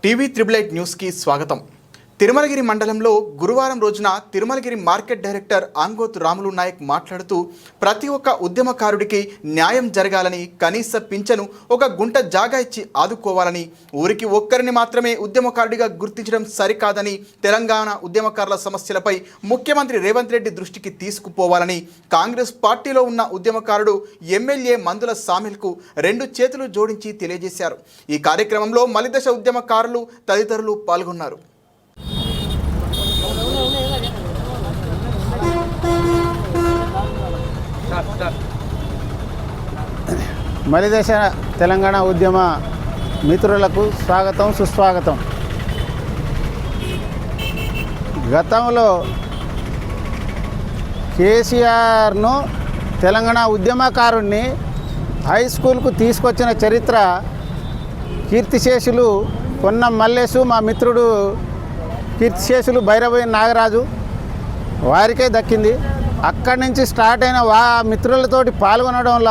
TV triple eight న్యూస్కి స్వాగతం. తిరుమలగిరి మండలంలో గురువారం రోజున తిరుమలగిరి మార్కెట్ డైరెక్టర్ ఆన్గోతు రాములు నాయక్ మాట్లాడుతూ ప్రతి ఒక్క ఉద్యమకారుడికి న్యాయం జరగాలని, కనీస పింఛను ఒక గుంట జాగా ఇచ్చి ఆదుకోవాలని, ఊరికి ఒక్కరిని మాత్రమే ఉద్యమకారుడిగా గుర్తించడం సరికాదని, తెలంగాణ ఉద్యమకారుల సమస్యలపై ముఖ్యమంత్రి రేవంత్ రెడ్డి దృష్టికి తీసుకుపోవాలని కాంగ్రెస్ పార్టీలో ఉన్న ఉద్యమకారుడు ఎమ్మెల్యే మందుల సామిల్కు 2 చేతులు జోడించి తెలియజేశారు. ఈ కార్యక్రమంలో మలిదశ ఉద్యమకారులు తదితరులు పాల్గొన్నారు. మలిదశ తెలంగాణ ఉద్యమ మిత్రులకు స్వాగతం, సుస్వాగతం. గతంలో కేసీఆర్ను తెలంగాణ ఉద్యమకారుణ్ణి హై స్కూల్కు తీసుకొచ్చిన చరిత్ర కీర్తిశేషులు పొన్నం మల్లేశు, మా మిత్రుడు కీర్తిశేషులు భైరవయ్య నాగరాజు వారికే దక్కింది. అక్కడి నుంచి స్టార్ట్ అయిన మిత్రులతోటి పాల్గొనడం వల్ల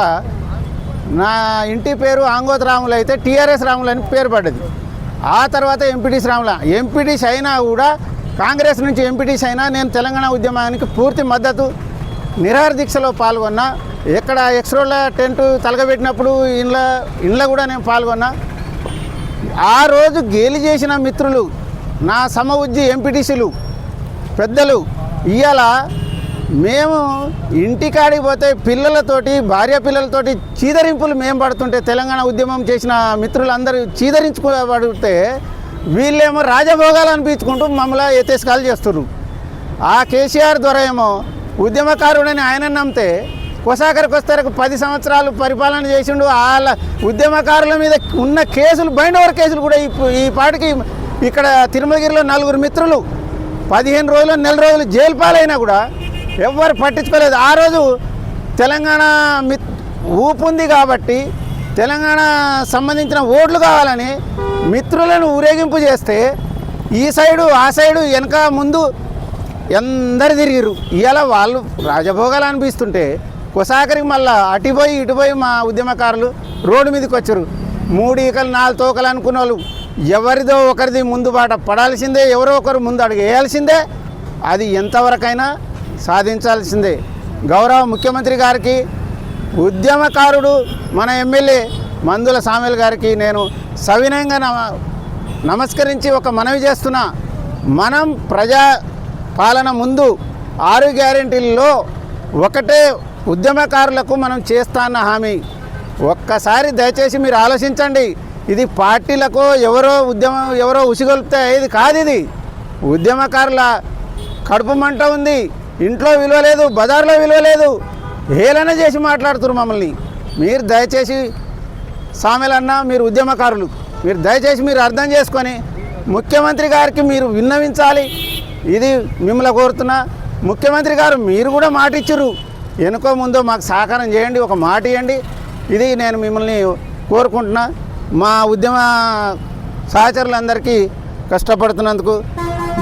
నా ఇంటి పేరు ఆంగోతు రాములు అయితే టీఆర్ఎస్ రాములు అని పేరు పడ్డది. ఆ తర్వాత ఎంపీటీసీ రాముల, ఎంపీటీసీ అయినా కూడా కాంగ్రెస్ నుంచి ఎంపీటీసీ అయినా నేను తెలంగాణ ఉద్యమానికి పూర్తి మద్దతు నిరాహార దీక్షలో పాల్గొన్నా. ఎక్కడ ఎక్స్రోల టెంట్ తలగబెట్టినప్పుడు ఇండ్ల కూడా నేను పాల్గొన్నా. ఆ రోజు గేలి చేసిన మిత్రులు, నా సమఉజ్జి ఎంపీటీసీలు పెద్దలు, ఇవాళ మేము ఇంటికాడికి పోతే పిల్లలతోటి, భార్య పిల్లలతోటి చీదరింపులు మేము పడుతుంటే, తెలంగాణ ఉద్యమం చేసిన మిత్రులందరూ చీదరించుకోబడితే వీళ్ళేమో రాజభోగాలు అనిపించుకుంటూ మమ్మల్ని ఎత్తేసుకాలు చేస్తున్నారు. ఆ కేసీఆర్ ద్వారా ఏమో ఉద్యమకారుడని ఆయన నమ్మితే కొసాకరికి వస్తారకు 10 సంవత్సరాలు పరిపాలన చేసిండు. వాళ్ళ ఉద్యమకారుల మీద ఉన్న కేసులు, బైండ్ ఓవర్ కేసులు కూడా ఈ పాటికి ఇక్కడ తిరుమలగిరిలో 4 మిత్రులు 15 రోజులు, నెల రోజులు జైలు పాలైనా కూడా ఎవ్వరు పట్టించుకోలేదు. ఆ రోజు తెలంగాణ ఊపుంది కాబట్టి, తెలంగాణ సంబంధించిన ఓట్లు కావాలని మిత్రులను ఊరేగింపు చేస్తే ఈ సైడు ఆ సైడు వెనక ముందు అందరు తిరిగిరు. ఇవాళ వాళ్ళు రాజభోగాలు అనిపిస్తుంటే కొసాకరికి మళ్ళీ అటుపోయి ఇటుపోయి మా ఉద్యమకారులు రోడ్డు మీదకి వచ్చారు. 3 ఈకలు 4 తోకలు అనుకున్న వాళ్ళు ఎవరిదో ఒకరిది ముందు బాట పడాల్సిందే, ఎవరో ఒకరు ముందు అడుగు వేయాల్సిందే. అది ఎంతవరకైనా సాధించాల్సిందే. గౌరవ ముఖ్యమంత్రి గారికి, ఉద్యమకారుడు మన ఎమ్మెల్యే మందుల సామిల్ గారికి నేను సవినయంగా నమస్కరించి ఒక మనవి చేస్తున్నా. మనం ప్రజా పాలన ముందు 6 గ్యారెంటీల్లో ఒకటే ఉద్యమకారులకు మనం చేస్తాన్న హామీ. ఒక్కసారి దయచేసి మీరు ఆలోచించండి. ఇది పార్టీలకు ఎవరో ఉసిగొల్పితే ఇది కాదు. ఇది ఉద్యమకారుల కడుపు మంట ఉంది. ఇంట్లో విలువ లేదు, బజార్లో విలువ లేదు, హేళన చేసి మాట్లాడుతున్నారు మమ్మల్ని. మీరు దయచేసి సామెలన్న, మీరు ఉద్యమకారులు, మీరు దయచేసి మీరు అర్థం చేసుకొని ముఖ్యమంత్రి గారికి మీరు విన్నవించాలి. ఇది మిమ్మల్ని కోరుతున్నా. ముఖ్యమంత్రి గారు మీరు కూడా మాట ఇచ్చారు, వెనుకో ముందో మాకు సహకారం చేయండి, ఒక మాట ఇవ్వండి. ఇది నేను మిమ్మల్ని కోరుకుంటున్నా. మా ఉద్యమ సహచరులందరికీ కష్టపడుతున్నందుకు,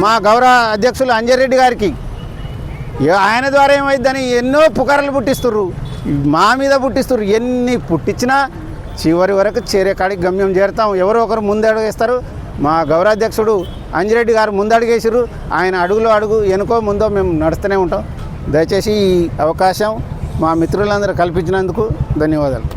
మా గౌరవ అధ్యక్షులు అంజరెడ్డి గారికి, ఆయన ద్వారా ఏమైందని ఎన్నో పుకారాలు పుట్టిస్తుర్రు, మా మీద పుట్టిస్తుర్రు. ఎన్ని పుట్టించినా చివరి వరకు చేరే కాడికి గమ్యం చేరుతాం. ఎవరో ఒకరు ముందడుగేస్తారు. మా గౌరవాధ్యక్షుడు అంజిరెడ్డి గారు ముందడుగేసారు. ఆయన అడుగులో అడుగు వెనుకో ముందో మేము నడుస్తూనే ఉంటాం. దయచేసి ఈ అవకాశం మా మిత్రులందరూ కల్పించినందుకు ధన్యవాదాలు.